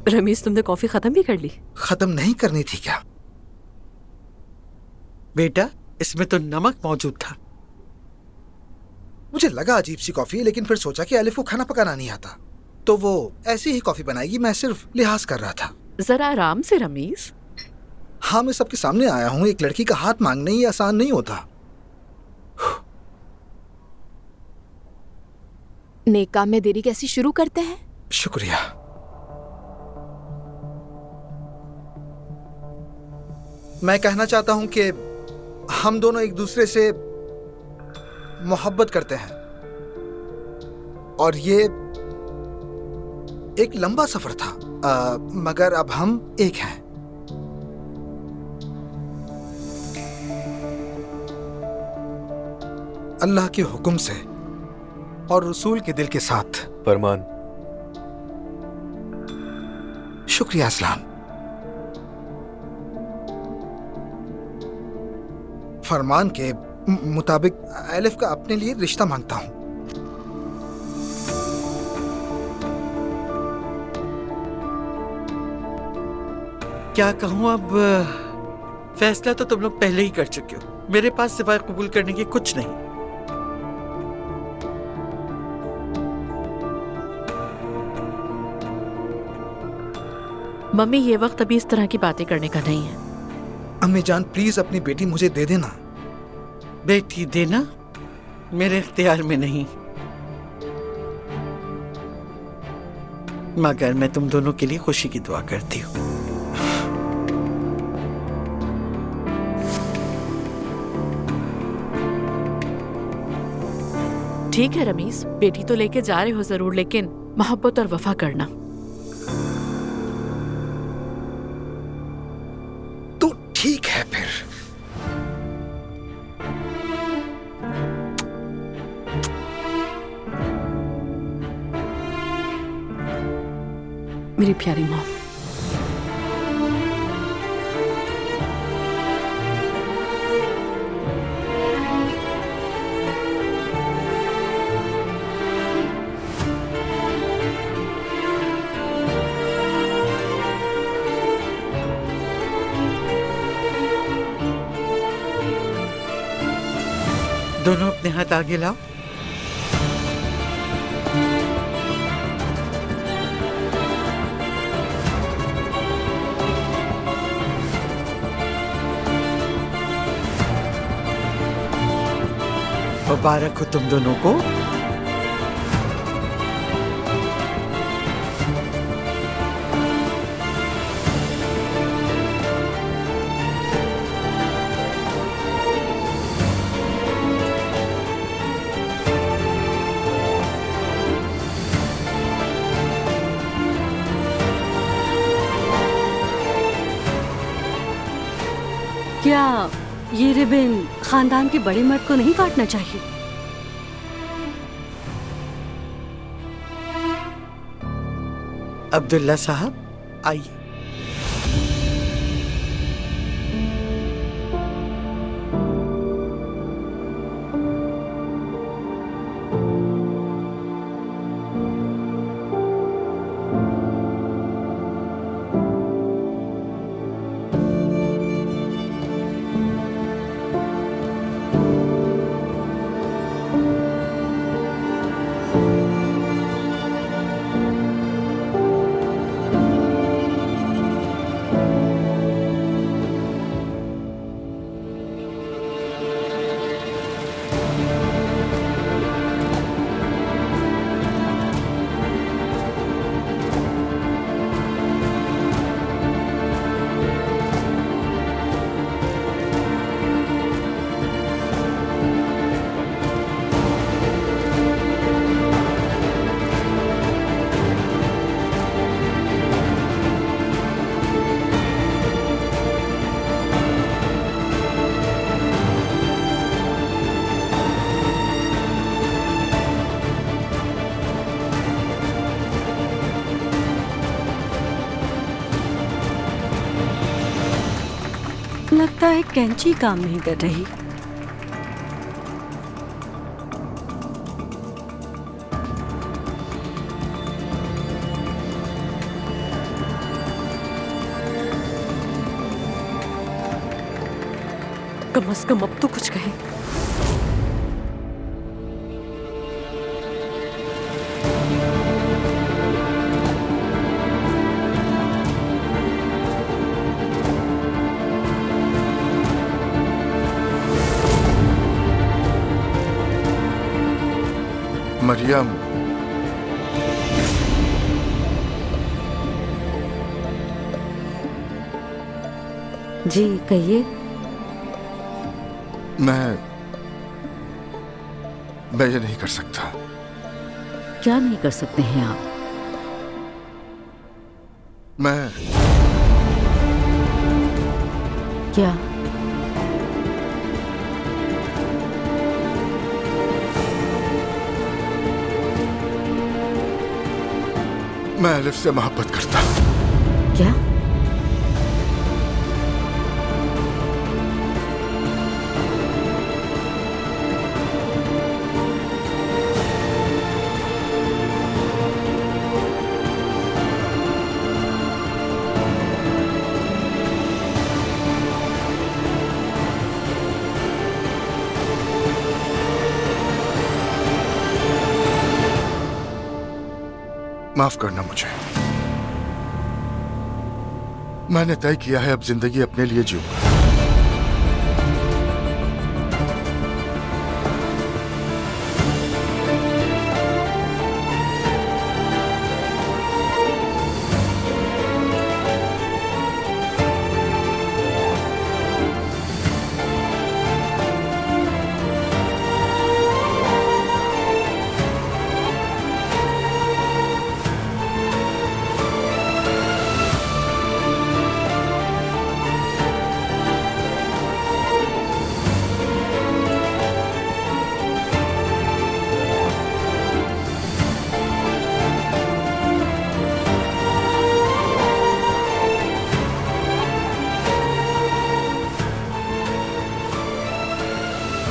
रमीज, तुमने कॉफी खत्म भी कर ली? खत्म नहीं करनी थी क्या? बेटा, इसमें तो नमक मौजूद था। मुझे लगा अजीब सी कॉफी, लेकिन फिर सोचा कि अलिफ को खाना पकाना नहीं आता, तो वो ऐसी ही कॉफी बनाएगी। मैं सिर्फ लिहाज कर रहा था। जरा आराम से रमीज। हाँ, मैं सबके सामने आया हूँ। एक लड़की का हाथ मांगना ही आसान नहीं होता। नेक काम में देरी कैसी शुरू करते हैं? शुक्रिया। मैं कहना चाहता हूं कि हम दोनों एक दूसरे से मोहब्बत करते हैं, और ये एक लंबा सफर था, मगर अब हम एक हैं। अल्लाह के हुक्म से और रसूल के दिल के साथ। फरमान। शुक्रिया असलाम। फरमान के मुताबिक अलिफ का अपने लिए रिश्ता मांगता हूं। क्या कहूं अब, फैसला तो तुम लोग पहले ही कर चुके हो। मेरे पास सिवाय कबूल करने के कुछ नहीं। मम्मी, ये वक्त अभी इस तरह की बातें करने का नहीं है। अम्मी जान, प्लीज अपनी बेटी मुझे दे देना। बेटी देना मेरे इख्तियार में नहीं, मगर मैं तुम दोनों के लिए खुशी की दुआ करती हूँ। ठीक है रमीज, बेटी तो लेके जा रहे हो जरूर, लेकिन मोहब्बत और वफा करना। तो ठीक है फिर। मेरी प्यारी माँ। दोनों अपने हाथ आगे लाओ। मुबारक हो तुम दोनों को। क्या ये रिबन खानदान के बड़े मर्द को नहीं काटना चाहिए? अब्दुल्ला साहब, आइए। लगता है कैंची काम नहीं कर रही। कम से कम अब तो कुछ कहे। मरियम, जी कहिए। मैं ये नहीं कर सकता। क्या नहीं कर सकते हैं आप? मैं क्या? मैं अलिफ से मोहब्बत करता हूँ। क्या? माफ करना मुझे। मैंने तय किया है अब जिंदगी अपने लिए जीऊंगा।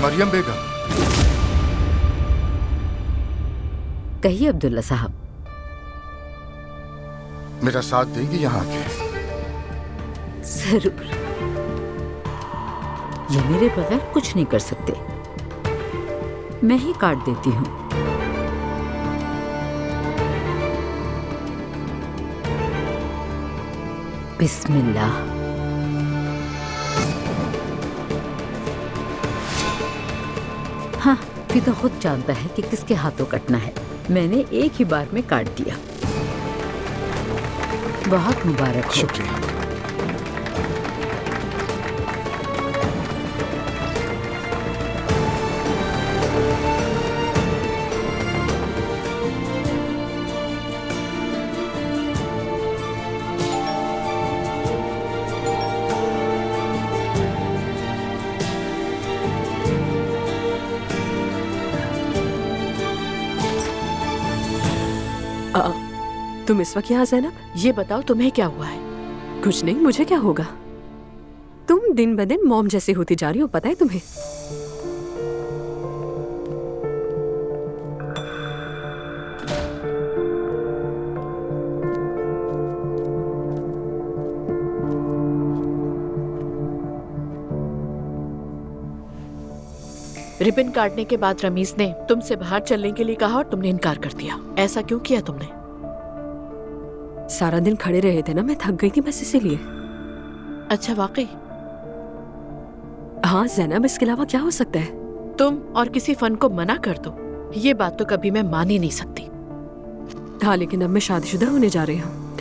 मरियम बेगम। कहिए अब्दुल्ला साहब। मेरा साथ देंगी यहाँ आके? जरूर। ये मेरे बगैर कुछ नहीं कर सकते। मैं ही काट देती हूँ। बिस्मिल्लाह। हाँ, फिर तो खुद जानता है कि किसके हाथों कटना है। मैंने एक ही बार में काट दिया। बहुत मुबारक हो। शुक्रिया। तुम इस वक्त यहाँ ज़ैनब? ये बताओ तुम्हें क्या हुआ है? कुछ नहीं, मुझे क्या होगा? तुम दिन ब दिन मॉम जैसे होती जा रही हो, पता है तुम्हें? रिबन काटने के बाद रमीज ने तुमसे बाहर चलने के लिए कहा और तुमने इनकार कर दिया। ऐसा क्यों किया तुमने? सारा दिन खड़े रहे थे ना, मैं थक गई थी बस इसीलिए। अच्छा, वाकई? हाँ ज़ैनब, इसके अलावा क्या हो सकता है? तुम और किसी फन को मना कर दो, ये बात तो कभी मैं मान ही नहीं सकती। हाँ, लेकिन अब मैं शादीशुदा होने जा रही हूँ।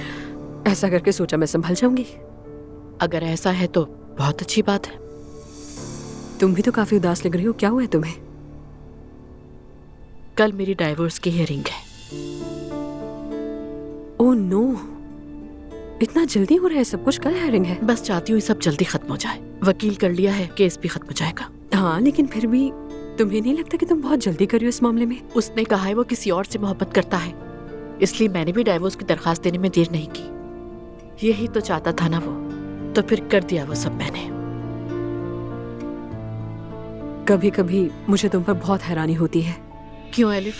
ऐसा करके सोचा मैं संभल जाऊंगी। अगर ऐसा है तो बहुत अच्छी बात है। तुम भी तो काफी उदास लग रही हो, क्या हुआ है तुम्हें? कल मेरी डाइवोर्स की हियरिंग है। ओह नो, इतना जल्दी हो रहा है सब कुछ? कल हियरिंग है? बस चाहती हूँ सब जल्दी खत्म हो जाए। वकील कर लिया है, केस भी खत्म हो जाएगा। हाँ, लेकिन फिर भी तुम्हें नहीं लगता कि तुम बहुत जल्दी कर रही हो इस मामले में? उसने कहा है वो किसी और से मोहब्बत करता है, इसलिए मैंने भी डाइवोर्स की दरखास्त देने में देर नहीं की। यही तो चाहता था ना वो, तो फिर कर दिया वो सब मैंने। कभी कभी मुझे तुम पर बहुत हैरानी होती है। क्यों एलिफ?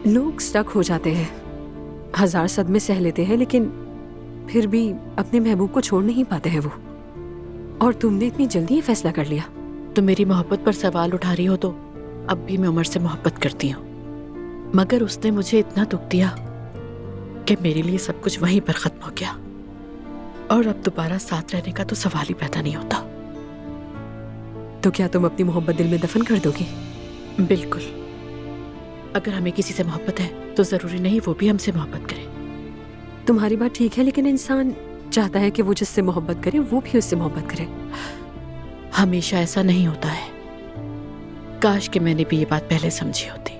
लोग स्टक हो जाते हैं, हजार सदमे सह लेते हैं, लेकिन फिर भी अपने महबूब को छोड़ नहीं पाते हैं वो। और तुमने इतनी जल्दी ये फैसला कर लिया? तुम मेरी मोहब्बत पर सवाल उठा रही हो तो अब भी मैं उमर से मोहब्बत करती हूँ, मगर उसने मुझे इतना दुख दिया कि मेरे लिए सब कुछ वहीं पर खत्म हो गया और अब दोबारा साथ रहने का तो सवाल ही पैदा नहीं होता। तो क्या तुम अपनी मोहब्बत दिल में दफन कर दोगी? बिल्कुल। अगर हमें किसी से मोहब्बत है तो जरूरी नहीं वो भी हमसे मोहब्बत करे। तुम्हारी बात ठीक है, लेकिन इंसान चाहता है कि वो जिससे मोहब्बत करे वो भी उससे मोहब्बत करे। हमेशा ऐसा नहीं होता है। काश कि मैंने भी ये बात पहले समझी होती।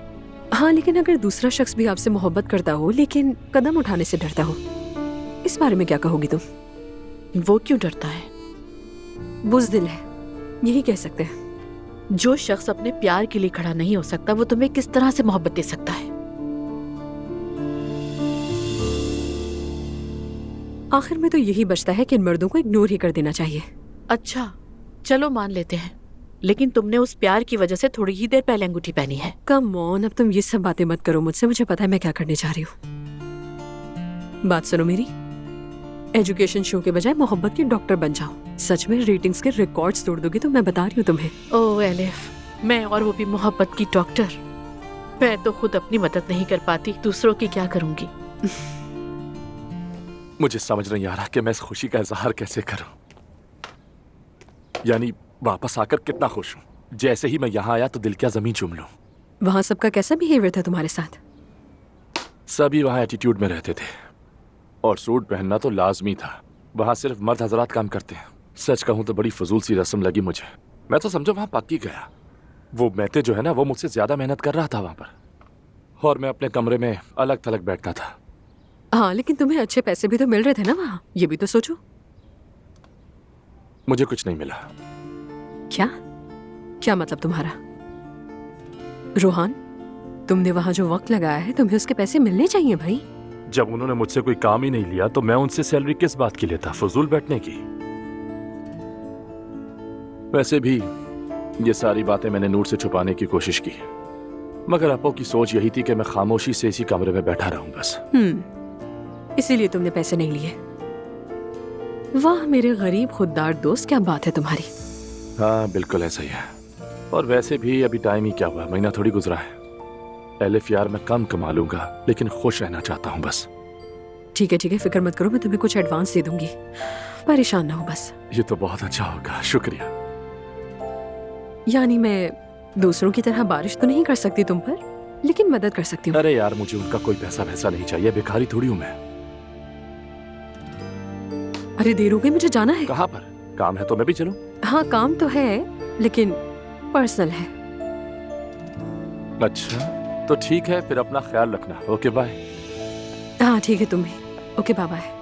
हाँ, लेकिन अगर दूसरा शख्स भी आपसे मोहब्बत करता हो लेकिन कदम उठाने से डरता हो, इस बारे में क्या कहोगी तुम? वो क्यों डरता है? बुज़दिल है, यही कह सकते हैं। जो शख्स अपने प्यार के लिए खड़ा नहीं हो सकता वो तुम्हें किस तरह से मोहब्बत दे सकता है? आखिर में तो यही बचता है कि इन मर्दों को इग्नोर ही कर देना चाहिए। अच्छा चलो मान लेते हैं, लेकिन तुमने उस प्यार की वजह से थोड़ी ही देर पहले अंगूठी पहनी है। कम ऑन, अब तुम ये सब बातें मत करो मुझसे, मुझे पता है मैं क्या करने जा रही हूँ। बात सुनो मेरी, एजुकेशन शो के बजाय मोहब्बत की डॉक्टर बन जाओ। सच में रेटिंग्स के रिकॉर्ड्स तोड़ दोगी तो मैं बता रही हूँ तुम्हें। ओह एलिफ, मैं और वो भी मोहब्बत की डॉक्टर। मैं तो खुद अपनी मदद नहीं कर पाती, दूसरों की क्या करूंगी। मुझे समझ नहीं आ रहा कि मैं इस खुशी का इजहार कैसे करूं। यानी वापस आकर कितना खुश हूं। जैसे ही मैं यहाँ आया तो दिल क्या जमीन चूम लूं। वहाँ सबका कैसा बिहेवियर था तुम्हारे साथ? सभी वहाँ एटीट्यूड में रहते थे और सूट पहनना तो लाजमी था। वहाँ सिर्फ मर्द हजरात काम करते हैं। सच कहूँ तो बड़ी फजूल सी रस्म लगी मुझे। मैं तो समझो वहाँ पक्की गया। वो मैते जो है ना, वो मुझसे ज्यादा मेहनत कर रहा था वहाँ पर, और मैं अपने कमरे में अलग थलग बैठता था। हाँ, लेकिन तुम्हें अच्छे पैसे भी तो मिल रहे थे ना वहाँ, ये भी तो सोचो। मुझे कुछ नहीं मिला। क्या क्या मतलब तुम्हारा? रोहान, तुमने वहाँ जो वक्त लगाया है तुम्हें उसके पैसे मिलने चाहिए भाई। जब उन्होंने मुझसे कोई काम ही नहीं लिया तो मैं उनसे सैलरी किस बात की लेता? फजूल बैठने की। वैसे भी ये सारी बातें मैंने नूर से छुपाने की कोशिश की, मगर आपो की सोच यही थी कि मैं खामोशी से इसी कमरे में बैठा रहूं बस। इसीलिए तुमने पैसे नहीं लिए। वाह मेरे गरीब खुददार दोस्त, क्या बात है तुम्हारी। हाँ बिल्कुल ऐसा ही है। और वैसे भी अभी टाइम ही क्या हुआ, महीना थोड़ी गुजरा है। एलिफ यार, मैं कम कमा लूंगा लेकिन खुश रहना चाहता हूँ बस। ठीक है, फिक्र मत करो, मैं तुम्हें कुछ एडवांस दे दूंगी, परेशान ना हो बस। ये तो बहुत अच्छा होगा, शुक्रिया। यानी मैं दूसरों की तरह बारिश तो नहीं कर सकती तुम पर, लेकिन मदद कर सकती हूँ। अरे यार, मुझे उनका कोई पैसा वैसा नहीं चाहिए, भिखारी थोड़ी हूँ मैं। अरे देर हो गई, मुझे जाना है। कहाँ पर? काम है तो मैं भी चलूं? हाँ काम तो है लेकिन पर्सनल है। अच्छा तो ठीक है, फिर अपना ख्याल रखना। Okay bye. हाँ ठीक है, तुम भी। Okay bye bye.